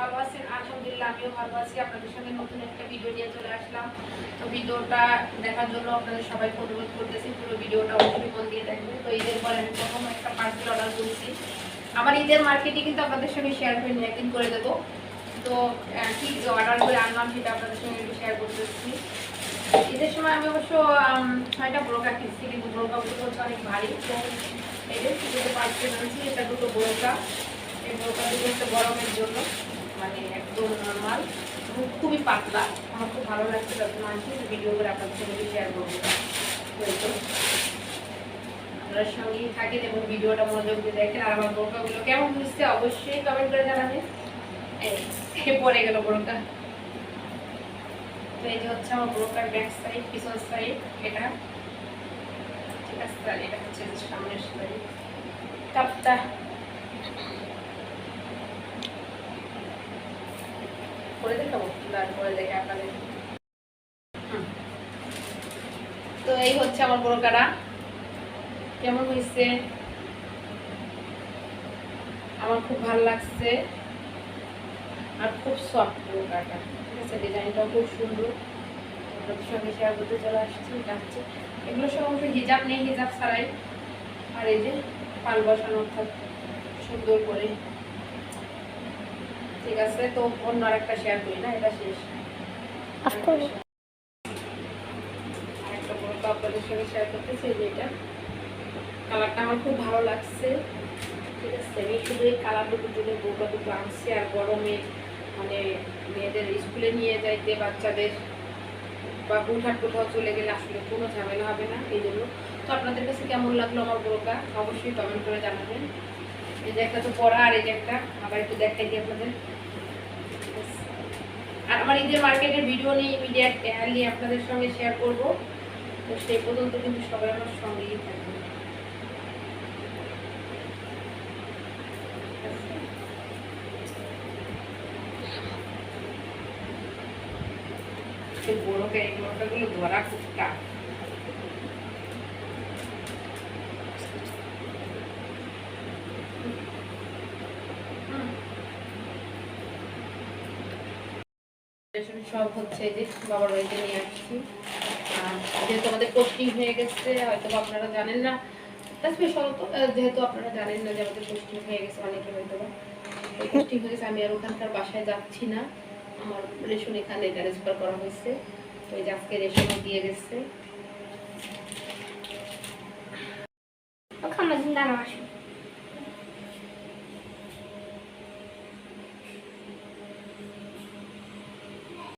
ভালো আছেন? আলহামদুলিল্লাহ আমিও ভালো আছি। আপনাদের সঙ্গে নতুন একটা ভিডিও নিয়ে চলে আসলাম। তো ভিডিওটা দেখার জন্য আপনাদের সবাইকে অনুরোধ করতেছি, পুরো ভিডিওটা অবশ্যই মন দিয়ে দেখবেন। তো ঈদের পরে আমি প্রথম একটা পার্সেল অর্ডার করেছি। আমার ঈদের মার্কেটে কিন্তু আপনাদের সঙ্গে শেয়ার করে নিয়ে একদিন করে দেবো। তো কি অর্ডার করে আনলাম সেটা আপনাদের সঙ্গে একটু শেয়ার করতেছি। ঈদের সময় আমি অবশ্য 6টা ব্রোকা কিনছি, কিন্তু ব্রোকাগুলো হচ্ছে অনেক ভারী। তো এই যে দুটো পার্সেল আনছি, এটা দুটো ব্রোকা। এই ব্রোকা দুটো হচ্ছে গরমের জন্য, মানে একদম নর্মাল, খুবই পাতলা। আমার খুব ভালো লাগছে, যখন আনছি ভিডিও করে আপনাদের সঙ্গে শেয়ার করবো। আপনার সঙ্গেই থাকেন এবং ভিডিওটা মনোযোগ দিয়ে দেখেন। আর আমার ব্রোকাগুলো কেমন বুঝতে অবশ্যই কমেন্ট করে জানাবেন। এই পরে গেল ব্রোকা। তো এই যে হচ্ছে আমার ব্রোকার ব্যাক সাইড, পিছন সাইড এটা, ঠিক আছে। তাহলে এটা হচ্ছে সামনের সাইড। কাপটা করে দেখাবো, তারপরে দেখে আপনাদের। তো এই হচ্ছে আমার ব্রোকারা, কেমন হয়েছে আমার খুব ভালো লাগছে। আর খুব সফট ব্রোকাটা, ঠিক আছে। ডিজাইনটাও খুব সুন্দর, আপনাদের সঙ্গে শেয়ার করতে চলে আসছি। যাচ্ছে এগুলো সব অবশ্য হিজাব নেই, হিজাব ছাড়াই। আর এই যে পাল বসানো, অর্থাৎ সুন্দর করে, ঠিক আছে। তো অন্য আরেকটা শেয়ার করি না, এটা শেষ। আরেকটা ব্রোকা আপনাদের সঙ্গে শেয়ার করতেছি, যে এটা কালারটা আমার খুব ভালো লাগছে, ঠিক আছে। আমি শুধু এই কালার দুটোর জন্য ব্রোকা দুটো আনছি। আর গরমে মানে মেয়েদের স্কুলে নিয়ে যাইতে, বাচ্চাদের বা হুটহাট কোথাও চলে গেলে আসলে কোনো ঝামেলা হবে না, এই জন্য। তো আপনাদের কাছে কেমন লাগলো আমার ব্রোকা অবশ্যই কমেন্ট করে জানাবেন। এই যে একটা তো পরা, আর এই যে একটা আবার একটু দেখাই দিই আপনাদের। আর আমার ঈদের মার্কেটের ভিডিও নিয়ে ইমিডিয়েট নিয়ে আপনাদের সঙ্গে শেয়ার করব। তো সেই পর্যন্ত কিন্তু সবাই আমার সঙ্গেই থাকবে। বড়গুলো ধরা খুব টাফ। সব হচ্ছে যে বাবার বাড়িতে নিয়ে আসছি। যেহেতু আমাদের পোস্টিং হয়ে গেছে, হয়তো আপনারা জানেন না, স্পেশালত যেহেতু আপনারা জানেন না যে আমাদের পোস্টিং হয়ে গেছে, অনেকে হয়তো পোস্টিং হয়ে গেছে, আমি আর ওখানকার বাসায় যাচ্ছি না। আমার রেশন এখানে ট্রান্সফার করা হয়েছে। তো এই যে আজকে রেশনও দিয়ে গেছে।